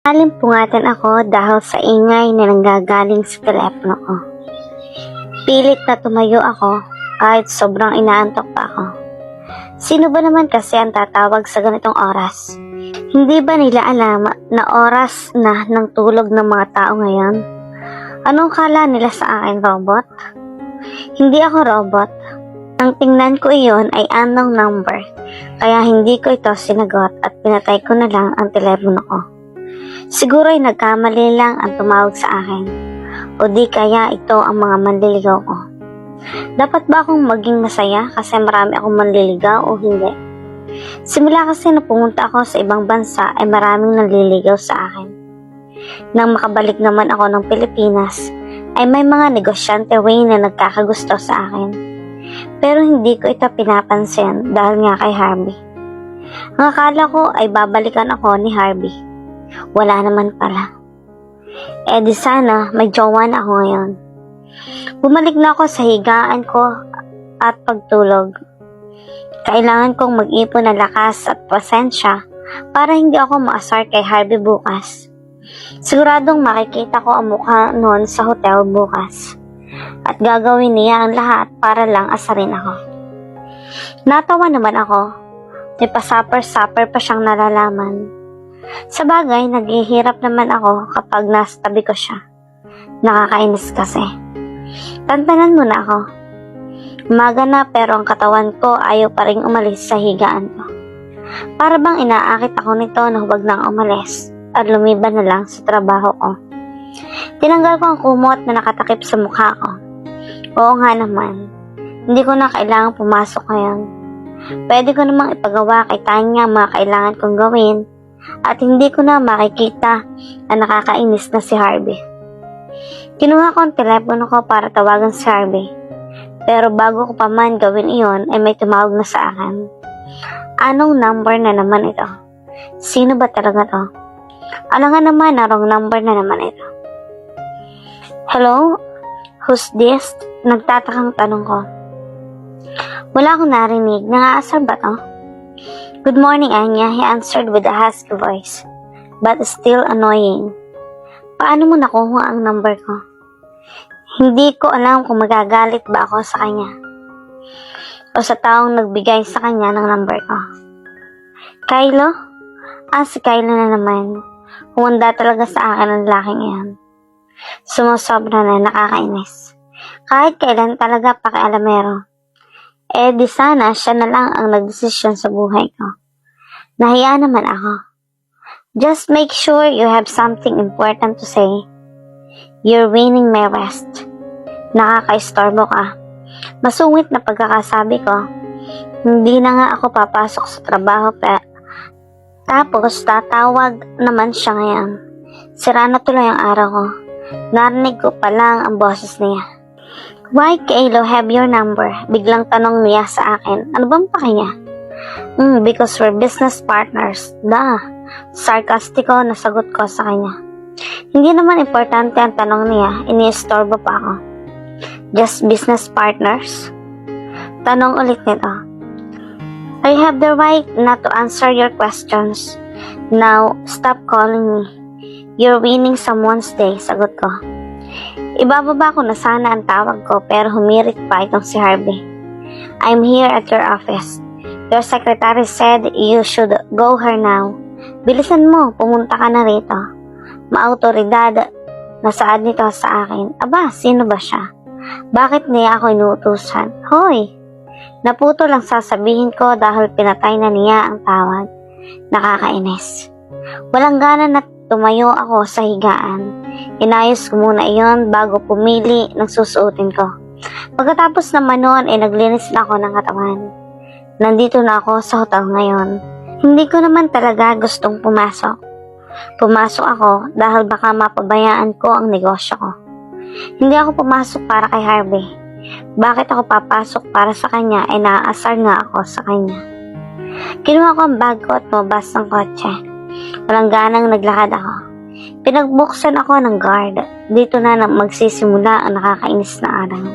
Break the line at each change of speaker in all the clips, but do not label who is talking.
Nalimpungatan ako dahil sa ingay na nanggagaling sa telepono ko. Pilit na tumayo ako kahit sobrang inaantok pa ako. Sino ba naman kasi ang tatawag sa ganitong oras? Hindi ba nila alam na oras na ng tulog ng mga tao ngayon? Anong kala nila sa akin, robot? Hindi ako robot. Ang tingnan ko iyon ay unknown number, kaya hindi ko ito sinagot at pinatay ko na lang ang telepono ko. Siguro ay nagkamali lang ang tumawag sa akin, o di kaya ito ang mga manliligaw ko. Dapat ba akong maging masaya kasi marami akong manliligaw o hindi? Simula kasi na pumunta ako sa ibang bansa ay maraming nanliligaw sa akin. Nang makabalik naman ako ng Pilipinas, ay may mga negosyante way na nagkakagusto sa akin. Pero hindi ko ito pinapansin dahil nga kay Harvey. Ang akala ko ay babalikan ako ni Harvey. Wala naman pala. Eh di sana may jowa na ako ngayon. Bumalik na ako sa higaan ko at pagtulog. Kailangan kong mag-ipon ng lakas at pasensya para hindi ako maasar kay Harvey bukas. Siguradong makikita ko ang mukha noon sa hotel bukas. At gagawin niya ang lahat para lang asarin ako. Natawa naman ako. May pasupper-supper pa siyang nalalaman. Sa bagay, naghihirap naman ako kapag nasa tabi ko siya. Nakakainis kasi. Tantanan mo na ako. Umaga na pero ang katawan ko ayaw pa rin umalis sa higaan ko. Para bang inaakit ako nito na huwag nang umalis at lumiban na lang sa trabaho ko. Tinanggal ko ang kumot na nakatakip sa mukha ko. Oo nga naman, hindi ko na kailangang pumasok ngayon. Pwede ko namang ipagawa kay Tanya ang mga kailangan kong gawin at hindi ko na makikita na nakakainis na si Harvey. Kinuha ko ang telepono ko para tawagan si Harvey. Pero bago ko pa man gawin iyon ay may tumawag na sa akin. Anong number na naman ito? Sino ba talaga to? Alam nga naman na wrong number na naman ito. Hello? Who's this? Nagtatakang tanong ko. Wala akong narinig. Nangaasar ba to? Good morning, Anya, he answered with a husky voice, but still annoying. Paano mo nakuha ang number ko? Hindi ko alam kung magagalit ba ako sa kanya o sa taong nagbigay sa kanya ng number ko. Kylo? Si Kylo na naman. Humanda talaga sa akin ang lalaking iyan. Sumusobra na, nakakainis. Kahit kailan talaga pakialamero. Eh di sana siya na lang ang nagdesisyon sa buhay ko. Nahiya naman ako. Just make sure you have something important to say. You're ruining my rest. Nakaka-istorbo ka. Masungit na pagkakasabi ko. Hindi na nga ako papasok sa trabaho tapos tatawag naman siya ngayon. Sira na tuloy ang araw ko. Narinig ko pa lang ang boses niya. Why, Kylo, have your number? Biglang tanong niya sa akin. Ano bang pake niya? Because we're business partners. Sarkastiko na sagot ko sa kanya. Hindi naman importante ang tanong niya. Iniistorbo pa ako. Just business partners? Tanong ulit nito. I have the right not to answer your questions. Now, stop calling me. You're ruining someone's day, sagot ko. Ibababa ko na sana ang tawag ko pero humirit pa itong si Harvey. I'm here at your office. Your secretary said you should go here now. Bilisan mo, pumunta ka na rito. Maautoridad na saad nito sa akin. Aba, sino ba siya? Bakit niya ako inuutusan? Hoy! Naputo lang sasabihin ko dahil pinatay na niya ang tawag. Nakakainis. Walang gana na tumayo ako sa higaan. Inayos ko muna iyon bago pumili ng susuotin ko. Pagkatapos naman noon ay naglinis na ako ng katawan. Nandito na ako sa hotel ngayon. Hindi ko naman talaga gustong pumasok. Pumasok ako dahil baka mapabayaan ko ang negosyo ko. Hindi ako pumasok para kay Harvey. Bakit ako papasok para sa kanya ay naaasar nga ako sa kanya. Kinuha ko ang bag ko at lumabas ng kotse. Walang ganang naglakad ako. Pinagbuksan ako ng guard. Dito na magsisimula ang nakakainis na araw.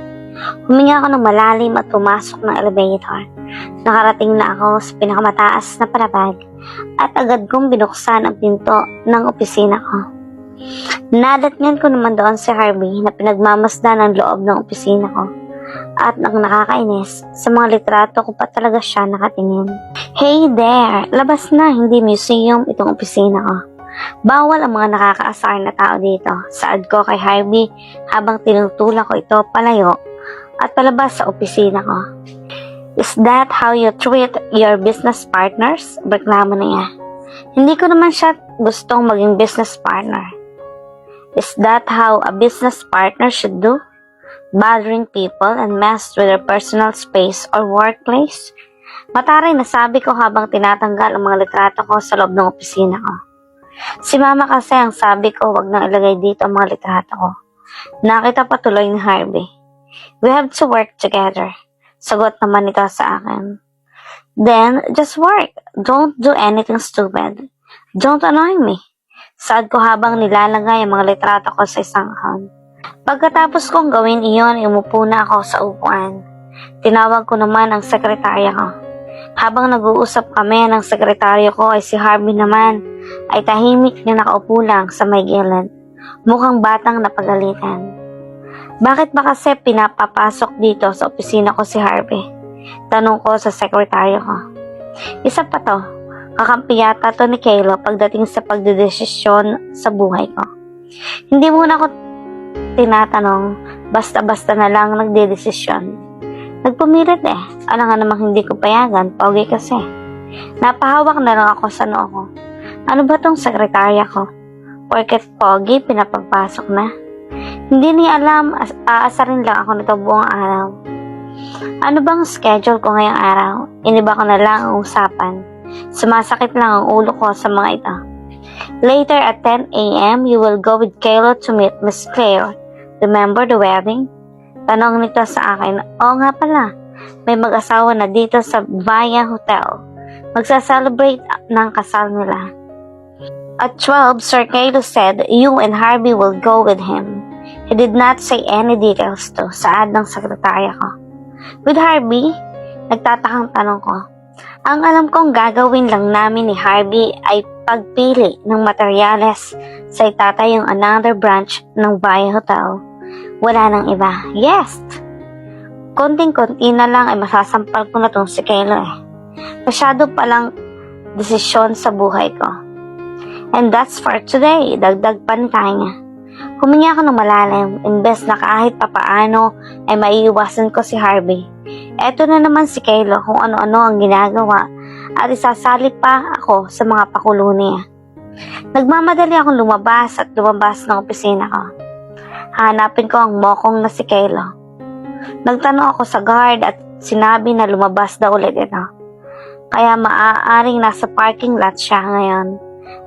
Huminga ako ng malalim at pumasok ng elevator. Nakarating na ako sa pinakamataas na palapag at agad kong binuksan ang pinto ng opisina ko. Nadatnan ko naman doon si Harvey na pinagmamasdan ang loob ng opisina ko. At ang nakakainis, sa mga litrato ko pa talaga siya nakatingin. Hey there! Labas na, hindi museum itong opisina ko. Bawal ang mga nakakaasar na tao dito. Saad ko kay Harvey habang tinutulak ko ito palayo at palabas sa opisina ko. Is that how you treat your business partners? Reklamo na niya. Hindi ko naman siya gustong maging business partner. Is that how a business partner should do? Bothering people and mess with their personal space or workplace? Mataray na sabi ko habang tinatanggal ang mga litrato ko sa loob ng opisina ko. Si Mama kasi ang sabi ko wag nang ilagay dito ang mga litrato ko. Nakita pa tuloy ni Harvey. We have to work together. Sagot naman ito sa akin. Then, just work. Don't do anything stupid. Don't annoy me. Saad ko habang nilalagay ang mga litrato ko sa isang account. Pagkatapos kong gawin iyon, umupo na ako sa upuan. Tinawag ko naman ang sekretarya ko. Habang nag-uusap kami ng sekretarya ko ay si Harvey naman ay tahimik na nakaupo lang sa may gilid. Mukhang batang napagalitan. Bakit ba kasi pinapapasok dito sa opisina ko si Harvey? Tanong ko sa sekretarya ko. Isa pa to, kakampi yata to ni Kaylo pagdating sa pagdedesisyon sa buhay ko. Hindi muna ako tinatanong, basta-basta na lang nagdedesisyon. Nagpumilit eh, alam nga namang hindi ko payagan, pogi kasi. Napahawak na lang ako sa noo ko. Ano ba tong sekretarya ko? Porket pogi, pinapagpasok na. Hindi niya alam, aasarin lang ako nito buong araw. Ano bang schedule ko ngayong araw? Iniba ko na lang ang usapan. Sumasakit lang ang ulo ko sa mga ito. Later at 10 a.m., you will go with Kaylo to meet Miss Claire. Remember the wedding? Tanong nito sa akin. Oo nga pala, may mag-asawa na dito sa Via Hotel. Magsa-celebrate ng kasal nila. At 12, Sir Kaylo said, you and Harvey will go with him. He did not say any details to, saad ng sekretarya ko. With Harvey? Nagtatakang tanong ko. Ang alam kong gagawin lang namin ni Harvey ay pagpili ng materyales sa itatayong another branch ng Via Hotel. Wala nang iba. Yes! Konting-konti na lang ay masasampal ko na tong si Kaylo eh. Masyado palang desisyon sa buhay ko. And that's for today. Dagdag pa ni kanya. Humingi ako ng malalim, imbes na kahit papaano ay maiiwasan ko si Harvey. Eto na naman si Kaylo kung ano-ano ang ginagawa at isasali pa ako sa mga pakulo niya. Nagmamadali akong lumabas at lumabas ng opisina ko. Hanapin ko ang mokong na si Kaylo. Nagtanong ako sa guard at sinabi na lumabas daw ulit ito. Kaya maaaring nasa parking lot siya ngayon.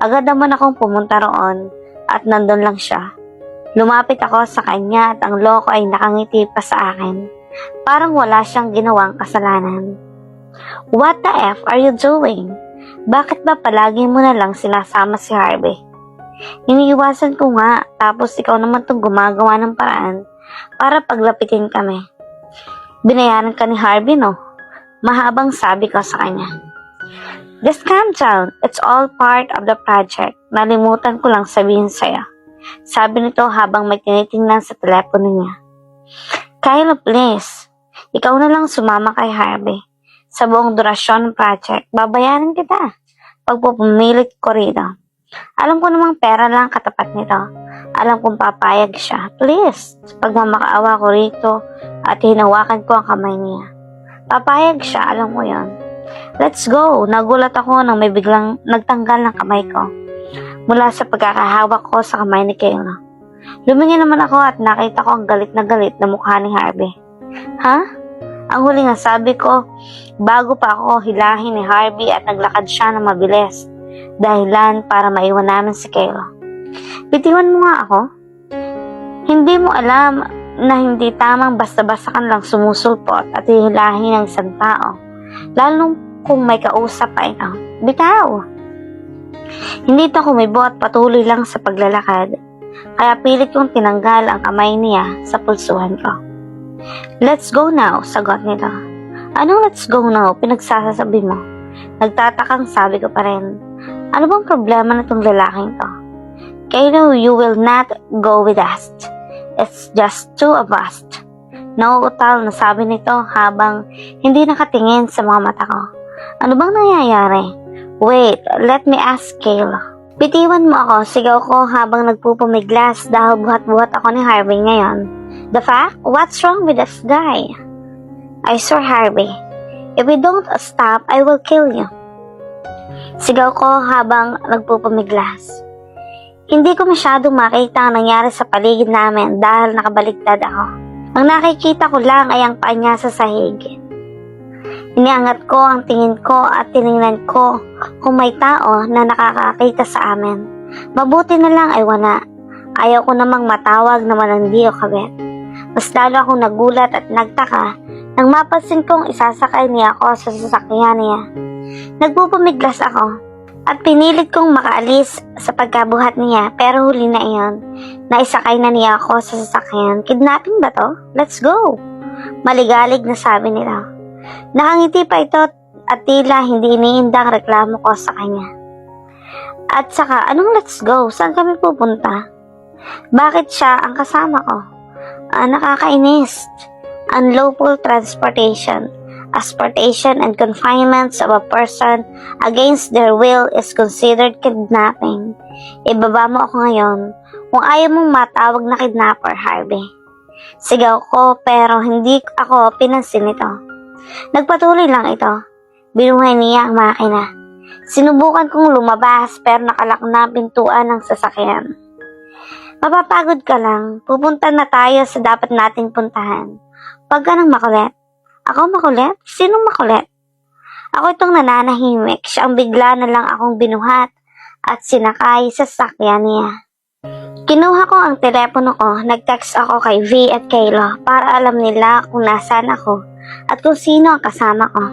Agad naman akong pumunta roon at nandun lang siya. Lumapit ako sa kanya at ang loko ay nakangiti pa sa akin. Parang wala siyang ginawang kasalanan. What the F are you doing? Bakit ba palagi mo na lang sinasama si Harvey? Iniiwasan ko nga, tapos ikaw naman itong gumagawa ng paraan para paglapitin kami. Binayaran ka ni Harvey, no? Mahabang sabi ko sa kanya. Just calm down. It's all part of the project. Nalimutan ko lang sabihin sa'yo. Sabi nito habang may tinitingnan sa telepono niya. Kaylo, please. Ikaw na lang sumama kay Harvey. Sa buong durasyon ng project, babayaran kita. Pagpupumilit ko rito. Alam ko namang pera lang katapat nito. Alam kong papayag siya. Please, pag mamakaawa ko rito at hinawakan ko ang kamay niya. Papayag siya, alam mo yon. Let's go. Nagulat ako nang may biglang nagtanggal ng kamay ko. Mula sa pagkakahawak ko sa kamay ni Kaylo. Lumingin naman ako at nakita ko ang galit na mukha ni Harvey. Ha? Ang huli nga sabi ko, bago pa ako hilahin ni Harvey at naglakad siya ng mabilis. Dahilan para maiwan namin si Kaylo. Bitiwan mo nga ako? Hindi mo alam na hindi tamang basta-basta kan lang sumusulpot at hihilahin ng isang tao. Lalo kung may kausap pa ito. Bitaw! Hindi ito kumibo at patuloy lang sa paglalakad. Kaya pilit kong tinanggal ang kamay niya sa pulsuhan ko. Let's go now, sagot nito. Anong let's go now? Pinagsasabi mo. Nagtatakang sabi ko pa rin. Ano bang problema na itong lalaking to? Kayla, you will not go with us. It's just two of us. Nauutal na sabi nito habang hindi nakatingin sa mga mata ko. Ano bang nangyayari? Wait, let me ask Kayla. Bitiwan mo ako, sigaw ko habang nagpupumiglas dahil buhat-buhat ako ni Harvey ngayon. The fact? What's wrong with this guy? I swear, Harvey, if we don't stop, I will kill you. Sigaw ko habang nagpupumiglas. Hindi ko masyadong makita ang nangyari sa paligid namin dahil nakabaligtad ako. Ang nakikita ko lang ay ang paa niya sa sahig. Iniangat ko ang tingin ko at tiningnan ko kung may tao na nakakakita sa amin. Mabuti na lang ay wala. Ayaw ko namang matawag na malandi o kabit. Mas lalo akong nagulat at nagtaka nang mapansin kong isasakay niya ako sa sasakyan niya. Nagpupumiglas ako at pinilit kong makaalis sa pagkabuhat niya pero huli na iyon. Naisakay na niya ako sa sasakyan. Kidnapping ba to? Let's go! Maligalig na sabi nila. Nakangiti pa ito at tila hindi iniindang reklamo ko sa kanya. At saka, anong let's go? Saan kami pupunta? Bakit siya ang kasama ko? Nakakainis. Unlawful transportation, asportation and confinements of a person against their will is considered kidnapping. Ibaba mo ako ngayon kung ayaw mong matawag na kidnapper, Harvey. Sigaw ko pero hindi ako pinansin ito. Nagpatuloy lang ito. Binuhay niya ang makina. Sinubukan kong lumabas pero nakalak na ang pintuan ng sasakyan. Mapapagod ka lang. Pupunta na tayo sa dapat nating puntahan. Huwag ka nang makulit. Ako makulit? Sinong makulit? Ako itong nananahimik. Siya ang bigla na lang akong binuhat at sinakay sa sasakyan niya. Kinuha ko ang telepono ko. Nag-text ako kay V at Kayla para alam nila kung nasaan ako at kung sino ang kasama ko.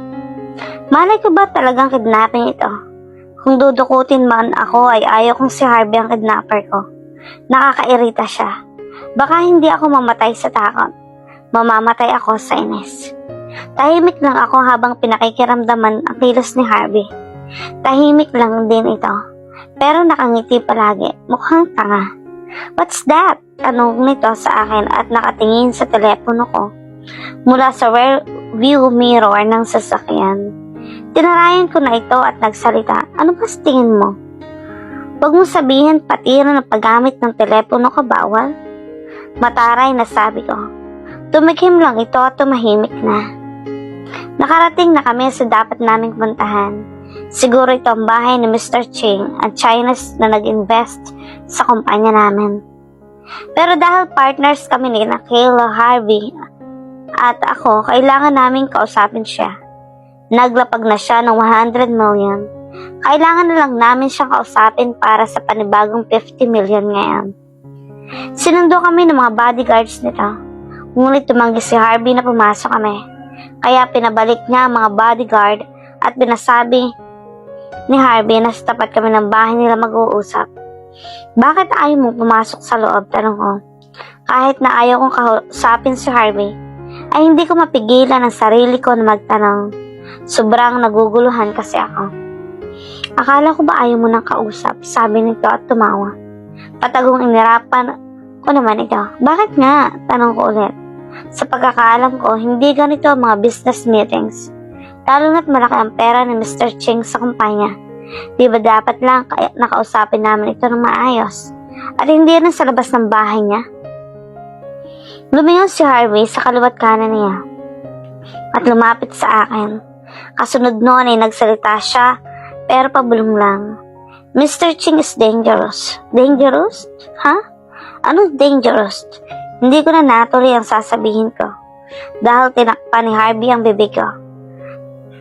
Malay ko ba talagang kidnapping ito? Kung dudukutin man ako ay ayaw kong si Harvey ang kidnapper ko. Nakakairita siya. Baka hindi ako mamatay sa takot. Mamamatay ako sa inis. Tahimik lang ako habang pinakikiramdaman ang kilos ni Harvey. Tahimik lang din ito. Pero nakangiti palagi. Mukhang tanga. What's that? Tanong nito sa akin at nakatingin sa telepono ko mula sa rear view mirror ng sasakyan. Tinarayan ko na ito at nagsalita. Ano ba sa tingin mo? Huwag mo sabihin patira ng paggamit ng telepono ka bawal. Mataray na sabi ko. Tumikim lang ito at tumahimik na. Nakarating na kami sa dapat naming puntahan. Siguro ito ang bahay ni Mr. Ching at Chinese na nag-invest sa kumpanya namin. Pero dahil partners kami ni Kayla, Harvey at ako, kailangan naming kausapin siya. Naglapag na siya ng 100 million. Kailangan na lang namin siyang kausapin para sa panibagong 50 million ngayon. Sinundo kami ng mga bodyguards nito. Ngunit tumanggi si Harvey na pumasok kami. Kaya pinabalik niya ang mga bodyguard at binasabi ni Harvey na sa tapat kami ng bahay nila mag-uusap. Bakit ayaw mong pumasok sa loob? Tanong ko. Kahit na ayaw kong kausapin si Harvey, ay hindi ko mapigilan ang sarili ko na magtanong. Sobrang naguguluhan kasi ako. Akala ko ba ayaw mo nang kausap? Sabi nito at tumawa. Patagong inirapan ko naman ito. Bakit nga? Tanong ko ulit. Sa pagkakaalam ko, hindi ganito ang mga business meetings. Lalo na't malaki ang pera ni Mr. Ching sa kumpanya. Di ba dapat lang nakausapin namin ito ng maayos? At hindi rin sa labas ng bahay niya? Lumingon si Harvey sa kaliwat kanan niya at lumapit sa akin. Kasunod noon ay nagsalita siya pero pabulong lang. Mr. Ching is dangerous. Dangerous? Ha? Ano dangerous? Hindi ko na natuloy ang sasabihin ko dahil tinakpan ni Harvey ang bibig ko.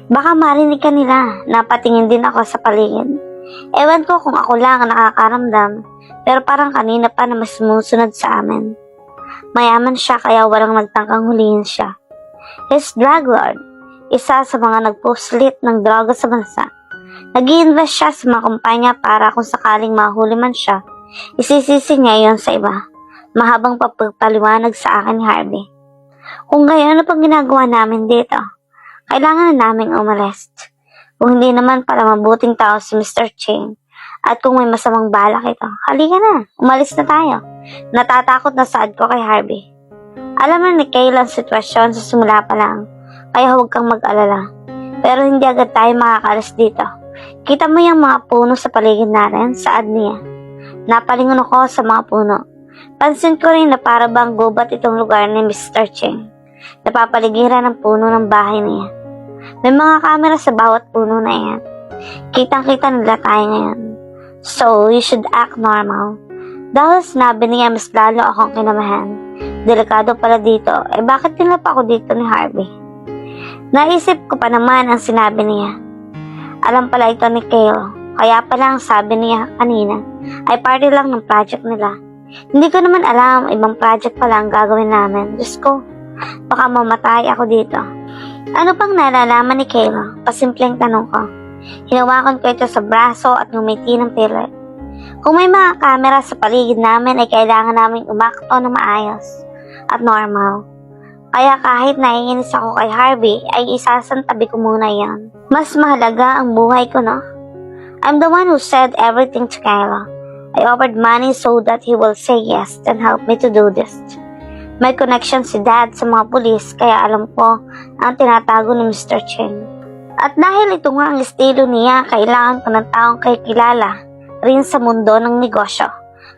Baka marinig ka nila. Napatingin din ako sa paligid. Ewan ko kung ako lang ang nakakaramdam pero parang kanina pa na mas sumusunod sa amin. Mayaman siya kaya walang nagtangkang hulihin siya. He's drug lord. Isa sa mga nagpuslit ng droga sa bansa. Nag-i-invest siya sa mga kumpanya para kung sakaling mahuli man siya, isisisi niya yon sa iba. Mahabang papagpaliwanag sa akin ni Harvey. Kung gayon, ano pang ginagawa namin dito? Kailangan na naming umalis. Kung hindi naman para mabuting tao si Mr. Ching, at kung may masamang balak ito, halika na, umalis na tayo. Natatakot na saad ko kay Harvey. Alam na ni Kayla ang sitwasyon sa simula pa lang, kaya huwag kang mag-alala. Pero hindi agad tayo makakalis dito. Kita mo yung mga puno sa paligid natin, saad niya. Napalingon ako sa mga puno. Pansin ko rin na para bang gubat itong lugar ni Mr. Ching. Napapaligiran ng puno ng bahay niya. May mga kamera sa bawat puno na yan. Kitang-kita nila tayo ngayon. So, you should act normal. Dahil sinabi niya mas lalo akong kinamahan. Delikado pala dito, bakit nila pa ako dito ni Harvey? Naisip ko pa naman ang sinabi niya. Alam pala ito ni Kale, kaya pala ang sabi niya kanina ay party lang ng project nila. Hindi ko naman alam, ibang project pala ang gagawin namin. Diyos ko, baka mamatay ako dito. Ano pang nalalaman ni Kale? Pasimpleng tanong ko. Hinawakan ko ito sa braso at ngumiti ng pilit. Kung may mga kamera sa paligid namin ay kailangan naming umakto na maayos at normal. Kaya kahit naiinis ako kay Harvey ay isasantabi ko muna yan. Mas mahalaga ang buhay ko, no? I'm the one who said everything to Kyla. I offered money so that he will say yes and help me to do this. May connection si Dad sa mga pulis kaya alam ko ang tinatago ni Mr. Ching. At dahil ito nga ang estilo niya, kailangan ko ng taong kay kilala rin sa mundo ng negosyo.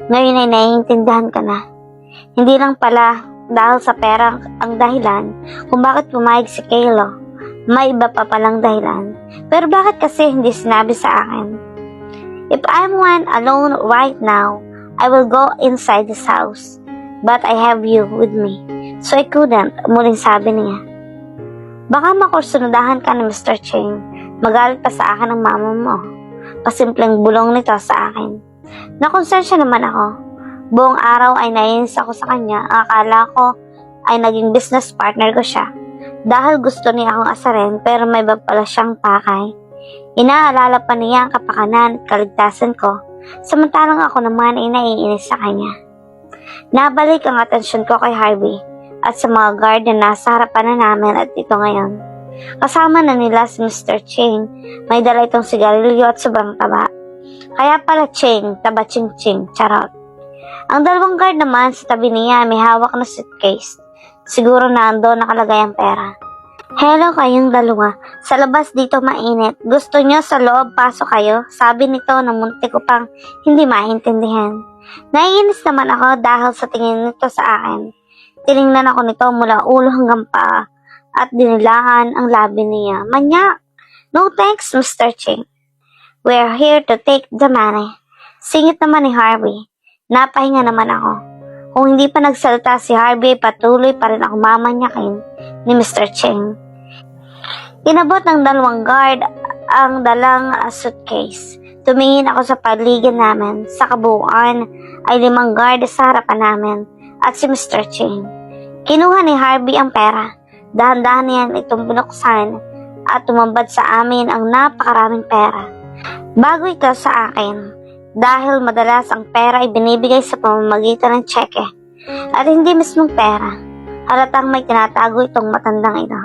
Ngayon ay naiintindihan ka na. Hindi lang pala dahil sa pera ang dahilan kung bakit pumayag si Kayla. May iba pa palang dahilan. Pero bakit kasi hindi sinabi sa akin? If I'm one alone right now, I will go inside this house. But I have you with me. So I couldn't, muling sabi niya. Baka makursunudahan ka ni Mr. Ching. Magalit pa sa akin ang mama mo. Pasimpleng bulong nito sa akin. Nakonsensya naman ako. Buong araw ay nainis ako sa kanya. Akala ko ay naging business partner ko siya. Dahil gusto niya akong asarin pero may iba pala siyang pakay. Inaalala pa niya ang kapakanan at kaligtasan ko. Samantalang ako naman ay naiinis sa kanya. Nabalik ang atensyon ko kay Harvey at sa mga guard na nasa harapan na namin at ito ngayon. Kasama na nila si Mr. Ching. May dala itong sigarilyo at sobrang taba. Kaya pala Ching, taba ching-ching, charot. Ang dalawang guard naman sa tabi niya may hawak na suitcase. Siguro naando nakalagay ang pera. Hello kayong dalawa. Sa labas dito mainit. Gusto nyo sa loob pasok kayo? Sabi nito na muntik ko pang hindi maintindihan. Naiinis naman ako dahil sa tingin nito sa akin. Tiningnan ako nito mula ulo hanggang paa at dinilaan ang labi niya. Manyak! No thanks, Mr. Ching. We're here to take the money. Singit naman ni Harvey. Napahinga naman ako. Kung hindi pa nagsalita si Harvey, patuloy pa rin ako mamanyakin ni Mr. Ching. Inabot ng dalawang guard ang dalang suitcase. Tumingin ako sa paligid namin. Sa kabuuan ay 5 guard sa harapan namin at si Mr. Ching. Kinuha ni Harvey ang pera. Dahan-dahan niyan itong binuksan at tumambad sa amin ang napakaraming pera. Bago ito sa akin. Dahil madalas ang pera ay binibigay sa pamamagitan ng tseke at hindi mismong pera. Halatang may tinatago itong matandang ito.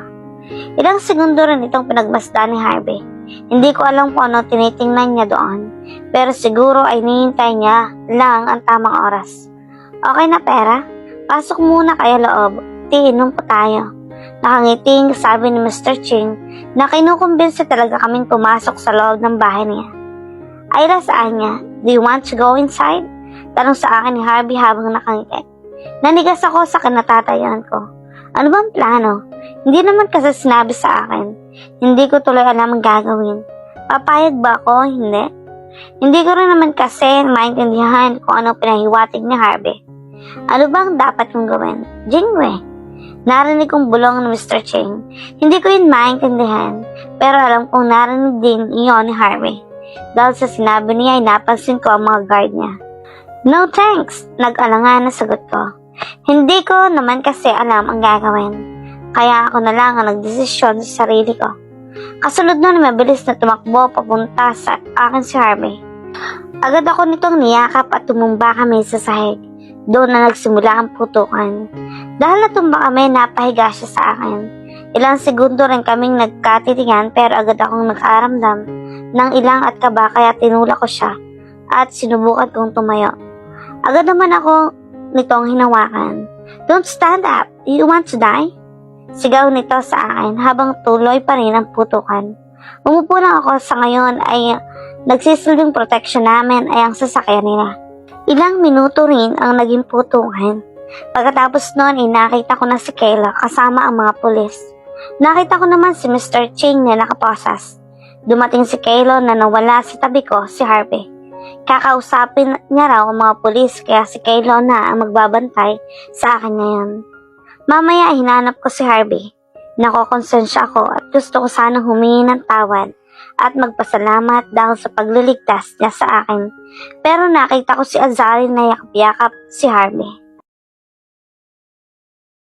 Ilang segundo rin itong pinagmasdan ni Harvey. Hindi ko alam kung ano tinitingnan niya doon, pero siguro ay nihintay niya lang ang tamang oras. Okay na pera? Pasok muna kayo loob. Inom po tayo. Nakangiting sabi ni Mr. Ching na kinukumbinsa talaga kaming pumasok sa loob ng bahay niya. Ayla saan niya? Do you want to go inside? Tanong sa akin ni Harvey habang nakangiti. Nanigas ako sa kinatatayuan ko. Ano bang plano? Hindi naman kasi sinabi sa akin. Hindi ko tuloy alam ang gagawin. Papayag ba ako? Hindi. Hindi ko rin naman kasi maintindihan kung anong pinahiwatig ni Harvey. Ano bang dapat kong gawin? Jingwei. Narinig kong bulong ni Mr. Ching. Hindi ko yun maintindihan. Pero alam kong narinig din iyon ni Harvey. Dahil sa sinabi niya ay napansin ko ang mga guard niya. No thanks, nag-alangan na sagot ko. Hindi ko naman kasi alam ang gagawin. Kaya ako na lang ang nagdesisyon sa sarili ko. Kasunod nun mabilis na tumakbo papunta sa akin si Harvey. Agad ako nitong niyakap at tumumba kami sa sahig. Doon na nagsimula ang putukan. Dahil natumba kami, napahiga siya sa akin. Ilang segundo rin kaming nagkatitingan pero agad akong nakaramdam ng ilang at kaba kaya tinulak ko siya at sinubukan kong tumayo. Agad naman ako nitong hinawakan. Don't stand up! You want to die? Sigaw nito sa akin habang tuloy pa rin ang putukan. Umupo lang ako sa ngayon ay nagsisilbing protection namin ay ang sasakyan nila. Ilang minuto rin ang naging putukan. Pagkatapos noon ay nakita ko na si Kayla kasama ang mga pulis. Nakita ko naman si Mr. Ching na nakaposas. Dumating si Kayla na nawala sa tabi ko si Harvey. Kakausapin niya raw ang mga pulis kaya si Kayla na ang magbabantay sa akin ngayon. Mamaya hinanap ko si Harvey. Nakokonsensya ako at gusto ko sanang humingi ng tawad at magpasalamat dahil sa pagliligtas niya sa akin. Pero nakita ko si Azari na yakap-yakap si Harvey.